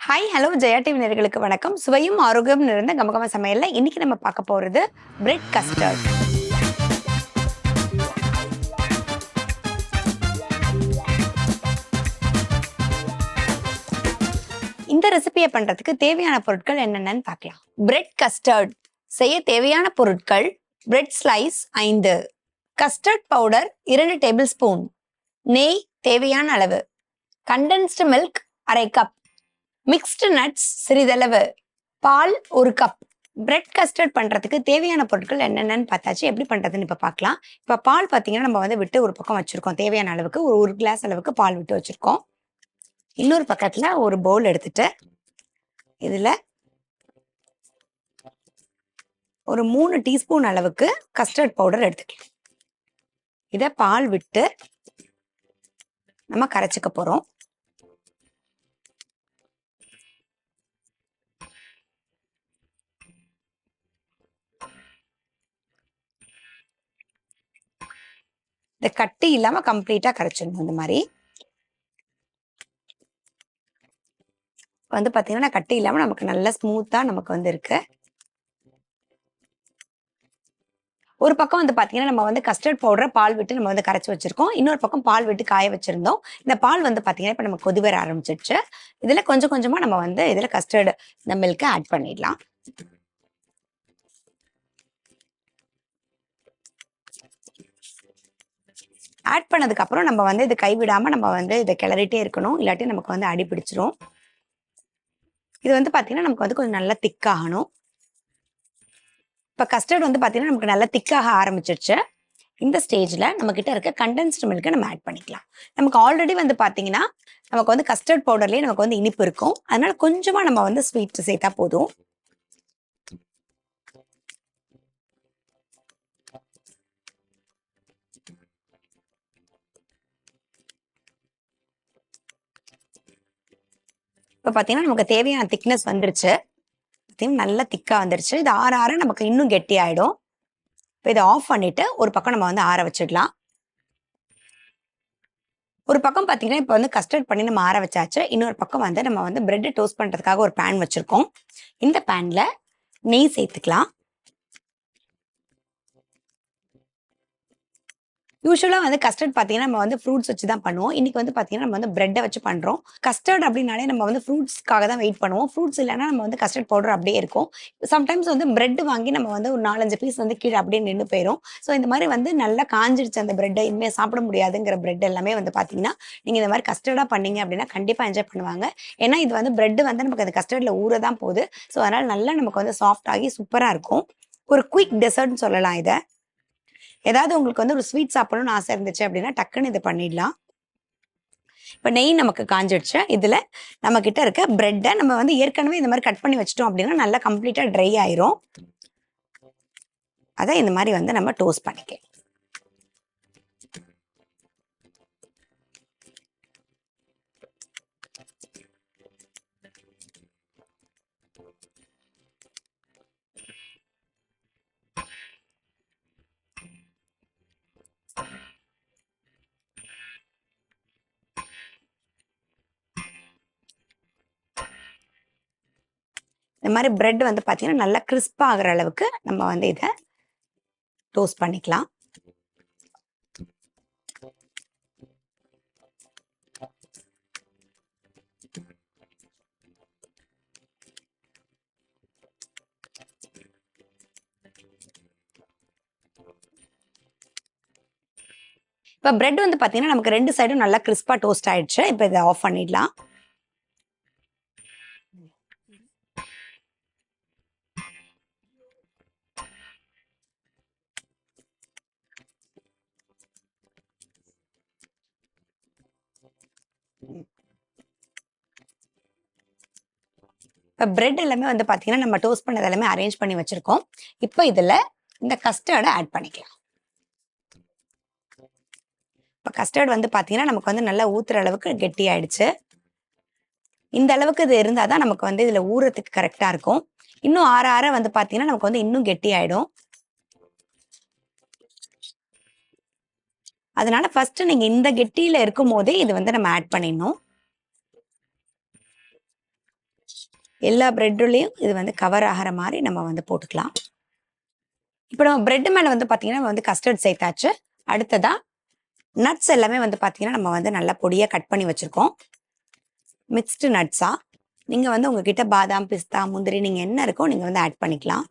Hi hello Jaya TV நேயர்களுக்கு வணக்கம். சுவையும் ஆரோக்கியம் நிறைந்த கமகம சமையல்ல இன்னைக்கு நம்ம பார்க்க போறது பிரெட் கஸ்டர்ட். இந்த ரெசிபியை பண்றதுக்கு தேவையான பொருட்கள் என்னென்னு பார்க்கலாம். பிரெட் கஸ்டர்ட் செய்ய தேவையான பொருட்கள்: bread slice 5, custard powder 2 table spoon, நெய் தேவையான அளவு, condensed milk 1/2 cup, mixed nuts சிறிதளவு, பால் 1 கப். பிரெட் கஸ்டர்ட் பண்றதுக்கு தேவையான பொருட்கள் என்னென்னு பார்த்தாச்சு. எப்படி பண்றதுன்னு இப்ப பார்க்கலாம். இப்ப பால் பார்த்தீங்கன்னா நம்ம வந்து விட்டு ஒரு பக்கம் வச்சிருக்கோம். தேவையான அளவுக்கு ஒரு கிளாஸ் அளவுக்கு பால் விட்டு வச்சிருக்கோம். இன்னொரு பக்கத்துல ஒரு பவுல் எடுத்துட்டு இதுல ஒரு 3 டீஸ்பூன் அளவுக்கு கஸ்டர்ட் பவுடர் எடுத்துக்கலாம். இத பால் விட்டு நம்ம கரைச்சிக்க போறோம். இந்த கட்டி இல்லாம கம்ப்ளீட்டா கரைச்சிடணும். இந்த மாதிரி வந்து பாத்தீங்கன்னா கட்டி இல்லாம நமக்கு நல்ல ஸ்மூத்தா நமக்கு வந்து இருக்கு. ஒரு பக்கம் வந்து பாத்தீங்கன்னா நம்ம வந்து கஸ்டர்ட் பவுடரை பால் விட்டு நம்ம வந்து கரைச்சி வச்சிருக்கோம். இன்னொரு பக்கம் பால் விட்டு காய வச்சிருந்தோம். இந்த பால் வந்து பாத்தீங்கன்னா இப்ப நம்ம கொதி வர ஆரம்பிச்சிருச்சு. இதுல கொஞ்சம் கொஞ்சமா நம்ம வந்து இதுல கஸ்டர்ட் இந்த மில்க் ஆட் பண்ணிடலாம். ஆட் பண்ணதுக்கு அப்புறம் நம்ம வந்து இது கைவிடாம நம்ம வந்து இதை கிளறிட்டே இருக்கணும். இல்லாட்டி நமக்கு வந்து அடி பிடிச்சிரும். இது வந்து பாத்தீங்கன்னா நமக்கு வந்து கொஞ்சம் நல்லா திக்காகணும். இப்ப கஸ்டர்ட் வந்து பாத்தீங்கன்னா நமக்கு நல்லா திக்காக ஆரம்பிச்சிருச்சு. இந்த ஸ்டேஜ்ல நம்ம கிட்ட இருக்க கண்டென்ஸ்டு மில்கை நம்ம ஆட் பண்ணிக்கலாம். நமக்கு ஆல்ரெடி வந்து பாத்தீங்கன்னா நமக்கு வந்து கஸ்டர்ட் பவுடர்லயே நமக்கு வந்து இனிப்பு இருக்கும். அதனால கொஞ்சமா நம்ம வந்து ஸ்வீட் சேர்த்தா போதும். இப்ப பாத்தீங்கன்னா நமக்கு தேவையான திக்னஸ் வந்துருச்சு. நல்லா திக்கா வந்துருச்சு. இது ஆற ஆற நமக்கு இன்னும் கெட்டி ஆயிடும். இப்போ இதை ஆஃப் பண்ணிட்டு ஒரு பக்கம் நம்ம வந்து ஆற வச்சிடலாம். ஒரு பக்கம் பார்த்தீங்கன்னா இப்போ வந்து கஸ்டர்ட் பண்ணி நம்ம ஆற வச்சாச்சு. இன்னொரு பக்கம் வந்து நம்ம வந்து பிரெட் டோஸ்ட் பண்றதுக்காக ஒரு பேன் வச்சிருக்கோம். இந்த பேன்ல நெய் சேர்த்துக்கலாம். யூஸ்வலா வந்து கஸ்டர்ட் பார்த்தீங்கன்னா நம்ம வந்து ஃப்ரூட்ஸ் வச்சு தான் பண்ணுவோம். இன்னைக்கு வந்து பார்த்தீங்கன்னா நம்ம வந்து பிரெட்டை வச்சு பண்றோம். கஸ்டர்ட் அப்படின்னாலே நம்ம வந்து ஃப்ரூட்ஸ்க்காக தான் வெயிட் பண்ணுவோம். ஃப்ரூட்ஸ் இல்லைன்னா நம்ம வந்து கஸ்டர்ட் பவுடர் அப்படியே இருக்கும். சம்டைம்ஸ் வந்து பிரெட் வாங்கி நம்ம வந்து ஒரு 4, 5 பீஸ் வந்து கீழே அப்படியே நின்று போயிடும். ஸோ இந்த மாதிரி வந்து நல்லா காஞ்சிடுச்சு அந்த பிரெட்டை, இனிமேல் சாப்பிட முடியாதுங்கிற பிரெட் எல்லாமே வந்து பார்த்தீங்கன்னா நீங்க இந்த மாதிரி கஸ்டர்டா பண்ணீங்க அப்படின்னா கண்டிப்பா என்ஜாய் பண்ணுவாங்க. ஏன்னா இது வந்து பிரெட் வந்து நமக்கு அந்த கஸ்டர்ட்ல ஊற தான் போகுது. ஸோ அதனால நல்லா நமக்கு வந்து சாஃப்ட் ஆகி சூப்பரா இருக்கும். ஒரு குயிக் டெசர்ட்னு சொல்லலாம் இதை. ஏதாவது உங்களுக்கு வந்து ஒரு ஸ்வீட் சாப்பிடணும்னு ஆசை இருந்துச்சு அப்படின்னா டக்குன்னு இதை பண்ணிடலாம். இப்போ நெய் நமக்கு காஞ்சிடுச்சு. இதுல நம்ம கிட்ட இருக்க பிரெட்டை நம்ம வந்து ஏற்கனவே இந்த மாதிரி கட் பண்ணி வச்சிட்டோம் அப்படின்னா நல்லா கம்ப்ளீட்டா ட்ரை ஆயிரும். அதை இந்த மாதிரி வந்து நம்ம டோஸ்ட் பண்ணிக்கலாம். இந்த மாதிரி பிரெட் வந்து பார்த்தீங்கன்னா நல்லா கிறிஸ்பா ஆகிற அளவுக்கு நம்ம வந்து இதை டோஸ்ட் பண்ணிக்கலாம். இப்போ பிரெட் வந்து பார்த்தீங்கன்னா நமக்கு 2 சைடும் நல்லா கிறிஸ்பா டோஸ்ட் ஆயிடுச்சு. இப்போ இதை ஆஃப் பண்ணிடலாம். இப்போ பிரெட் எல்லாமே வந்து பார்த்தீங்கன்னா நம்ம டோஸ்ட் பண்ணது எல்லாமே அரேஞ்ச் பண்ணி வச்சிருக்கோம். இப்போ இதில் இந்த கஸ்டர்டை ஆட் பண்ணிக்கலாம். இப்போ கஸ்டர்ட் வந்து பார்த்தீங்கன்னா நமக்கு வந்து நல்லா ஊத்துற அளவுக்கு கெட்டி ஆயிடுச்சு. இந்த அளவுக்கு இது இருந்தால் தான் நமக்கு வந்து இதில் ஊறத்துக்கு கரெக்டாக இருக்கும். இன்னும் ஆற ஆற வந்து பார்த்தீங்கன்னா நமக்கு வந்து இன்னும் கெட்டி ஆயிடும். அதனால ஃபர்ஸ்ட் நீங்க இந்த கெட்டியில இருக்கும் போதே இது வந்து நம்ம ஆட் பண்ணிடணும். எல்லா பிரெட்லயும் இது வந்து கவர் ஆகிற மாதிரி நம்ம வந்து போட்டுக்கலாம். இப்போ நம்ம பிரெட் மேலே வந்து பார்த்தீங்கன்னா நம்ம வந்து கஸ்டர்ட் சேர்த்தாச்சு. அடுத்ததா நட்ஸ் எல்லாமே வந்து பார்த்தீங்கன்னா நம்ம வந்து நல்லா பொடியாக கட் பண்ணி வச்சுருக்கோம். மிக்ஸ்டு நட்ஸா நீங்கள் வந்து உங்ககிட்ட பாதாம், பிஸ்தா, முந்திரி நீங்கள் என்ன இருக்கோ நீங்கள் வந்து ஆட் பண்ணிக்கலாம்.